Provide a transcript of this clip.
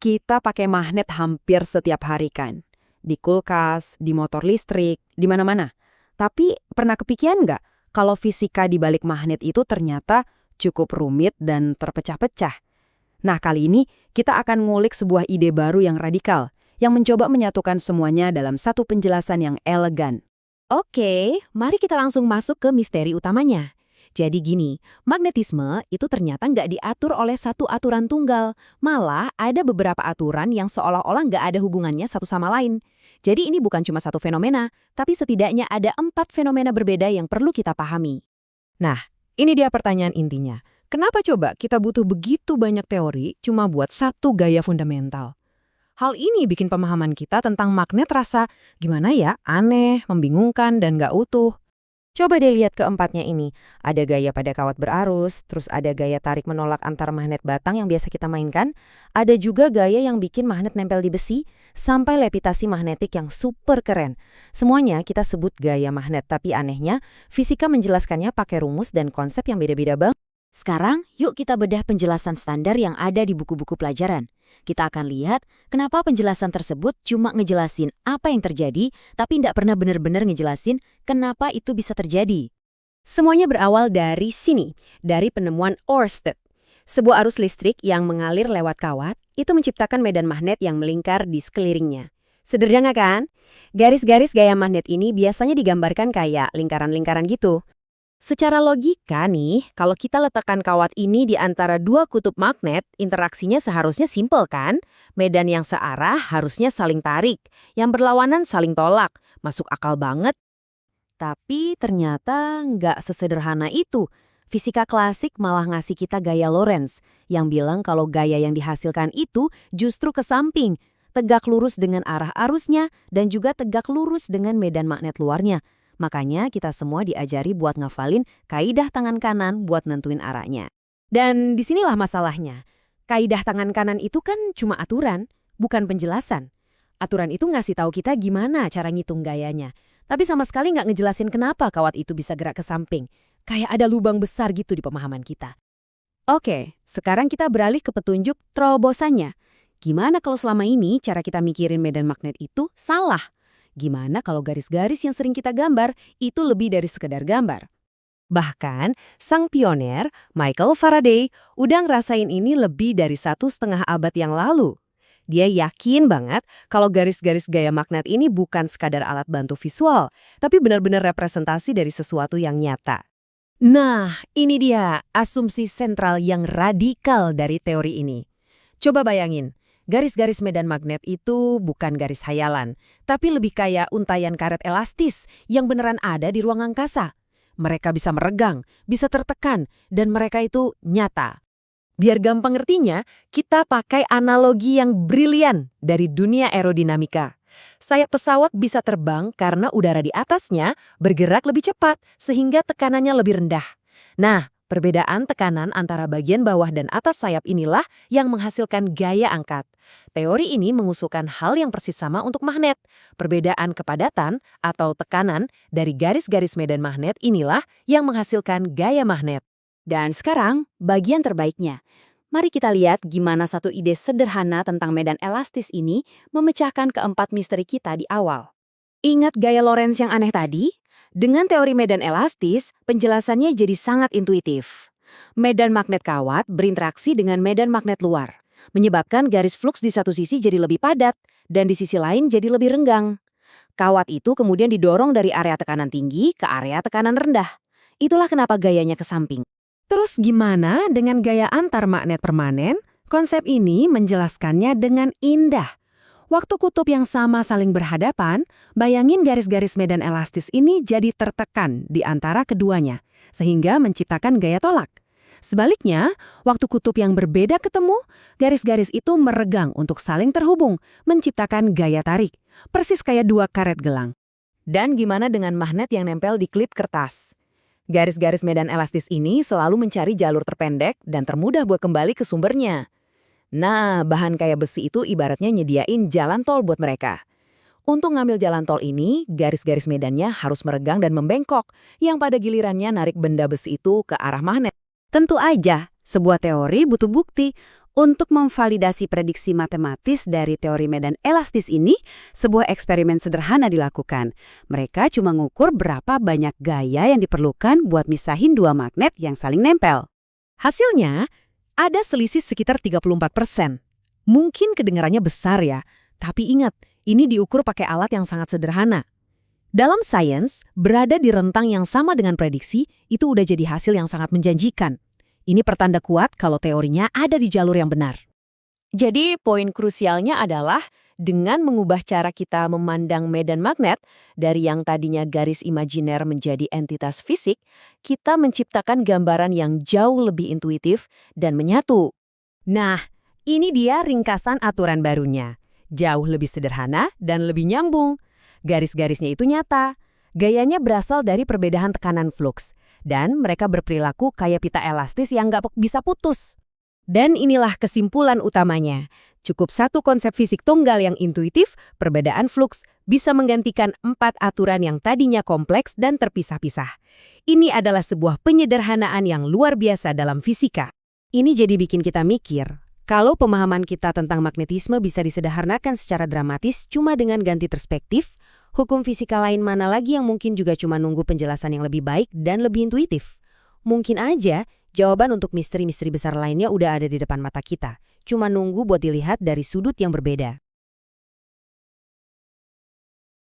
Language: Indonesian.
Kita pakai magnet hampir setiap hari kan? Di kulkas, di motor listrik, di mana-mana. Tapi pernah kepikiran nggak kalau fisika di balik magnet itu ternyata cukup rumit dan terpecah-pecah? Nah, kali ini kita akan ngulik sebuah ide baru yang radikal, yang mencoba menyatukan semuanya dalam satu penjelasan yang elegan. Oke, mari kita langsung masuk ke misteri utamanya. Jadi gini, magnetisme itu ternyata nggak diatur oleh satu aturan tunggal. Malah ada beberapa aturan yang seolah-olah nggak ada hubungannya satu sama lain. Jadi ini bukan cuma satu fenomena, tapi setidaknya ada 4 fenomena berbeda yang perlu kita pahami. Nah, ini dia pertanyaan intinya. Kenapa coba kita butuh begitu banyak teori cuma buat satu gaya fundamental? Hal ini bikin pemahaman kita tentang magnet rasa gimana ya, aneh, membingungkan, dan nggak utuh. Coba deh lihat keempatnya ini. Ada gaya pada kawat berarus, terus ada gaya tarik menolak antar magnet batang yang biasa kita mainkan, ada juga gaya yang bikin magnet nempel di besi, sampai levitasi magnetik yang super keren. Semuanya kita sebut gaya magnet, tapi anehnya, fisika menjelaskannya pakai rumus dan konsep yang beda-beda banget. Sekarang, yuk kita bedah penjelasan standar yang ada di buku-buku pelajaran. Kita akan lihat kenapa penjelasan tersebut cuma ngejelasin apa yang terjadi, tapi tidak pernah benar-benar ngejelasin kenapa itu bisa terjadi. Semuanya berawal dari sini, dari penemuan Ørsted. Sebuah arus listrik yang mengalir lewat kawat, itu menciptakan medan magnet yang melingkar di sekelilingnya. Sederhana kan? Garis-garis gaya magnet ini biasanya digambarkan kayak lingkaran-lingkaran gitu. Secara logika nih, kalau kita letakkan kawat ini di antara dua kutub magnet, interaksinya seharusnya simpel kan? Medan yang searah harusnya saling tarik, yang berlawanan saling tolak. Masuk akal banget. Tapi ternyata nggak sesederhana itu. Fisika klasik malah ngasih kita gaya Lorentz, yang bilang kalau gaya yang dihasilkan itu justru ke samping, tegak lurus dengan arah arusnya, dan juga tegak lurus dengan medan magnet luarnya. Makanya kita semua diajari buat ngafalin kaidah tangan kanan buat nentuin arahnya. Dan disinilah masalahnya. Kaidah tangan kanan itu kan cuma aturan, bukan penjelasan. Aturan itu ngasih tahu kita gimana cara ngitung gayanya. Tapi sama sekali nggak ngejelasin kenapa kawat itu bisa gerak ke samping. Kayak ada lubang besar gitu di pemahaman kita. Oke, sekarang kita beralih ke petunjuk terobosannya. Gimana kalau selama ini cara kita mikirin medan magnet itu salah? Gimana kalau garis-garis yang sering kita gambar itu lebih dari sekedar gambar? Bahkan, sang pioner, Michael Faraday, udah ngerasain ini lebih dari 1,5 abad yang lalu. Dia yakin banget kalau garis-garis gaya magnet ini bukan sekadar alat bantu visual, tapi benar-benar representasi dari sesuatu yang nyata. Nah, ini dia asumsi sentral yang radikal dari teori ini. Coba bayangin. Garis-garis medan magnet itu bukan garis hayalan, tapi lebih kayak untayan karet elastis yang beneran ada di ruang angkasa. Mereka bisa meregang, bisa tertekan, dan mereka itu nyata. Biar gampang ngertinya, kita pakai analogi yang brilian dari dunia aerodinamika. Sayap pesawat bisa terbang karena udara di atasnya bergerak lebih cepat sehingga tekanannya lebih rendah. Nah, perbedaan tekanan antara bagian bawah dan atas sayap inilah yang menghasilkan gaya angkat. Teori ini mengusulkan hal yang persis sama untuk magnet. Perbedaan kepadatan atau tekanan dari garis-garis medan magnet inilah yang menghasilkan gaya magnet. Dan sekarang, bagian terbaiknya. Mari kita lihat gimana satu ide sederhana tentang medan elastis ini memecahkan keempat misteri kita di awal. Ingat gaya Lorentz yang aneh tadi? Dengan teori medan elastis, penjelasannya jadi sangat intuitif. Medan magnet kawat berinteraksi dengan medan magnet luar, menyebabkan garis fluks di satu sisi jadi lebih padat dan di sisi lain jadi lebih renggang. Kawat itu kemudian didorong dari area tekanan tinggi ke area tekanan rendah. Itulah kenapa gayanya ke samping. Terus gimana dengan gaya antar magnet permanen? Konsep ini menjelaskannya dengan indah. Waktu kutub yang sama saling berhadapan, bayangin garis-garis medan elastis ini jadi tertekan di antara keduanya, sehingga menciptakan gaya tolak. Sebaliknya, waktu kutub yang berbeda ketemu, garis-garis itu meregang untuk saling terhubung, menciptakan gaya tarik, persis kayak dua karet gelang. Dan gimana dengan magnet yang nempel di klip kertas? Garis-garis medan elastis ini selalu mencari jalur terpendek dan termudah buat kembali ke sumbernya. Nah, bahan kayak besi itu ibaratnya nyediain jalan tol buat mereka. Untuk ngambil jalan tol ini, garis-garis medannya harus meregang dan membengkok, yang pada gilirannya narik benda besi itu ke arah magnet. Tentu aja, sebuah teori butuh bukti. Untuk memvalidasi prediksi matematis dari teori medan elastis ini, sebuah eksperimen sederhana dilakukan. Mereka cuma ngukur berapa banyak gaya yang diperlukan buat misahin dua magnet yang saling nempel. Hasilnya, ada selisih sekitar 34%. Mungkin kedengarannya besar ya, tapi ingat, ini diukur pakai alat yang sangat sederhana. Dalam sains, berada di rentang yang sama dengan prediksi, itu udah jadi hasil yang sangat menjanjikan. Ini pertanda kuat kalau teorinya ada di jalur yang benar. Jadi, poin krusialnya adalah dengan mengubah cara kita memandang medan magnet dari yang tadinya garis imajiner menjadi entitas fisik, kita menciptakan gambaran yang jauh lebih intuitif dan menyatu. Nah, ini dia ringkasan aturan barunya. Jauh lebih sederhana dan lebih nyambung. Garis-garisnya itu nyata. Gayanya berasal dari perbedaan tekanan fluks. Dan mereka berperilaku kayak pita elastis yang nggak bisa putus. Dan inilah kesimpulan utamanya. Cukup satu konsep fisik tunggal yang intuitif, perbedaan fluks, bisa menggantikan 4 aturan yang tadinya kompleks dan terpisah-pisah. Ini adalah sebuah penyederhanaan yang luar biasa dalam fisika. Ini jadi bikin kita mikir, kalau pemahaman kita tentang magnetisme bisa disederhanakan secara dramatis cuma dengan ganti perspektif, hukum fisika lain mana lagi yang mungkin juga cuma nunggu penjelasan yang lebih baik dan lebih intuitif? Mungkin aja jawaban untuk misteri-misteri besar lainnya udah ada di depan mata kita, cuma nunggu buat dilihat dari sudut yang berbeda.